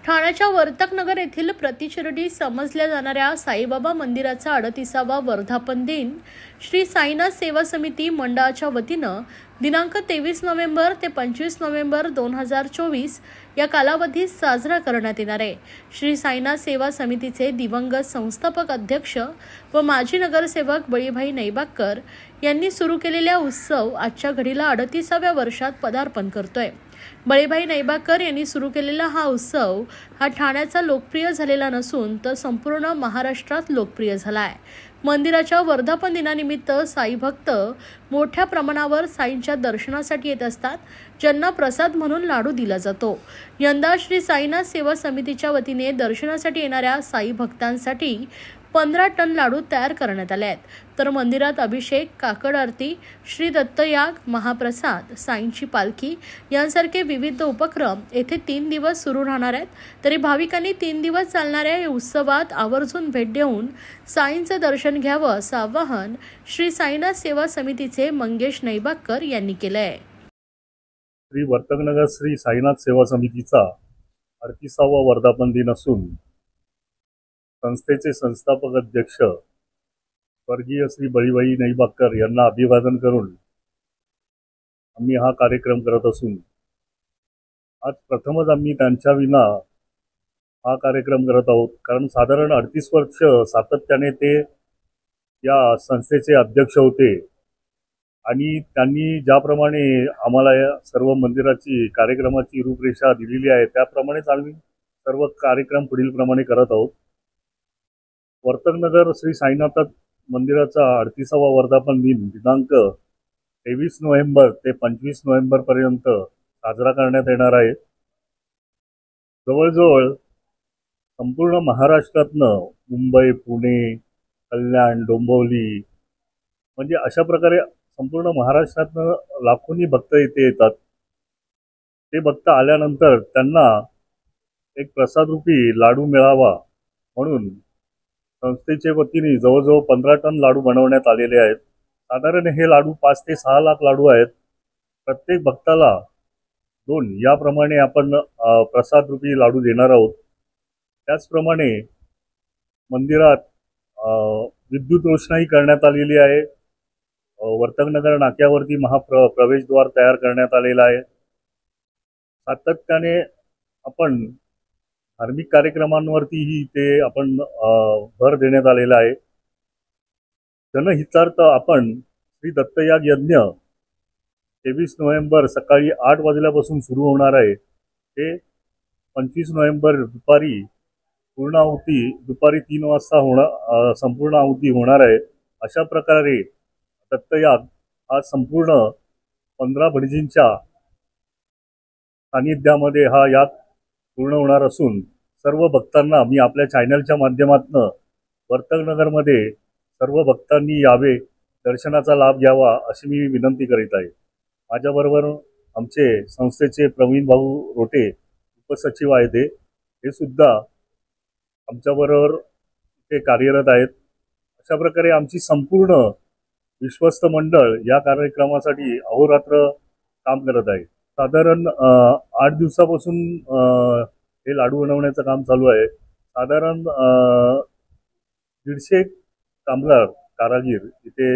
ठाण्याच्या वर्तकनगर येथील प्रतिशिर्डी समजल्या जाणाऱ्या साईबाबा मंदिराचा 38वा वर्धापन दिन श्री साईनाथ सेवा समिती मंडळाच्या वतीनं दिनांक 23 नोव्हेंबर ते 25 नोव्हेंबर 2024 या कालावधीत साजरा करण्यात येणार आहे। श्री साईनाथ सेवा समितीचे दिवंगत संस्थापक अध्यक्ष व माजी नगरसेवक बळीभाई नैबागकर यांनी सुरू केलेला उत्सव आजच्या घडीला 38व्या वर्षात पदार्पण करतोय। बळीभाई नैबागकर यांनी सुरू केलेला हा उत्सव ठाण्याचा लोकप्रिय झालेला नसून तर संपूर्ण महाराष्ट्रात लोकप्रिय झाला आहे। मंदिराच्या वर्धापन दिनानिमित्त साई भक्त मोठ्या प्रमाणावर साईंच्या दर्शनासाठी येत असतात, ज्यांना प्रसाद म्हणून लाडू दिला जातो। यंदा श्री साईनाथ सेवा समितीच्या वतीने दर्शनासाठी येणाऱ्या साई भक्तांसाठी 15 टन लाडू तयार करण्यात आले आहेत। तर मंदिरात अभिषेक, काकड आरती, श्री दत्तयाग, महाप्रसाद, साईंची पालखी यांसारखे विविध उपक्रम येथे 3 दिवस सुरू राहणार आहेत। तरी भाविकांनी 3 दिवस चालणाऱ्या या उत्सवात आवर्जून भेट देऊन साईंचं दर्शन घ्यावं असं आवाहन श्री साईनाथ सेवा समितीचे मंगेश नैबागकर यांनी केलं आहे। श्री वर्तकनगर श्री साईनाथ सेवा समितीचा 38वा वर्धापन दिन असून संस्थेचे संस्थापक अध्यक्ष स्वर्गीय श्री बळीभाई नैबागकर यांना अभिवादन करून आम्ही हा कार्यक्रम करत असून आज प्रथमच आम्ही त्यांच्या विना हा कार्यक्रम करत आहोत। कारण साधारण 38 वर्ष सातत्याने ते या संस्थेचे अध्यक्ष होते आणि त्यांनी ज्याप्रमाणे आम्हाला या सर्व मंदिराची कार्यक्रमाची रूपरेषा दिलेली आहे त्याप्रमाणेच आम्ही सर्व कार्यक्रम पुढील प्रमाणे करत आहोत। वर्तकनगर श्री साईनाथ मंदिराचा 38वा वर्धापन दिन दिनांक 23 नोव्हेंबर ते 25 नोव्हेंबर पर्यंत साजरा करण्यात येणार आहे। जवळजवळ संपूर्ण महाराष्ट्रातनं मुंबई, पुणे, कल्याण, डोंबिवली म्हणजे अशा प्रकारे संपूर्ण महाराष्ट्रातनं लाखोनी भक्त इथे येतात। ते भक्त आल्यानंतर त्यांना एक प्रसादरूपी लाडू मिळावा म्हणून संस्थेच्या वतीने जवळजवळ 15 टन लाडू बनवण्यात आलेले आहेत। साधारण हे लाडू 5 ते 6 लाख लाडू आहेत। प्रत्येक भक्ताला 2 याप्रमाणे आपण प्रसादरूपी लाडू देणार आहोत। त्याचप्रमाणे मंदिरात विद्युत रोषणाई करण्यात आलेली आहे। वर्तकनगर नाक्यावरती प्रवेशद्वार तयार करण्यात आलेला आहे। सातत्याने आपण धार्मिक कार्यक्रमांवरतीही ते आपण भर देण्यात आलेला आहे। जनहितार्थ आपण श्री दत्तयाग यज्ञ 23 नोव्हेंबर सकाळी 8 वाजल्यापासून सुरू होणार आहे। ते 25 नोव्हेंबर दुपारी पूर्णाहुती दुपारी 3 वाजता संपूर्ण आहुती होणार आहे। अशा प्रकारे दत्तयाग हा संपूर्ण 15 भटजींच्या सानिध्यामध्ये हा याग पूर्ण होणार असून सर्व भक्तांना मी आपल्या चॅनलच्या माध्यमातून वर्तकनगरमध्ये सर्व भक्तांनी यावे, दर्शनाचा लाभ घ्यावा अशी मी विनंती करीत आहे। माझ्याबरोबर आमचे संस्थेचे प्रवीण भाऊ रोटे उपसचिव आहेत, हे सुद्धा आमच्याबरोबर ते कार्यरत आहेत। अशा प्रकारे आमची संपूर्ण विश्वस्त मंडळ या कार्यक्रमासाठी अहोरात्र काम करत आहे। साधारण 8 दिवसापासून हे लाडू बनवण्याचं काम चालू आहे। साधारण 150 कामगार कारागीर इथे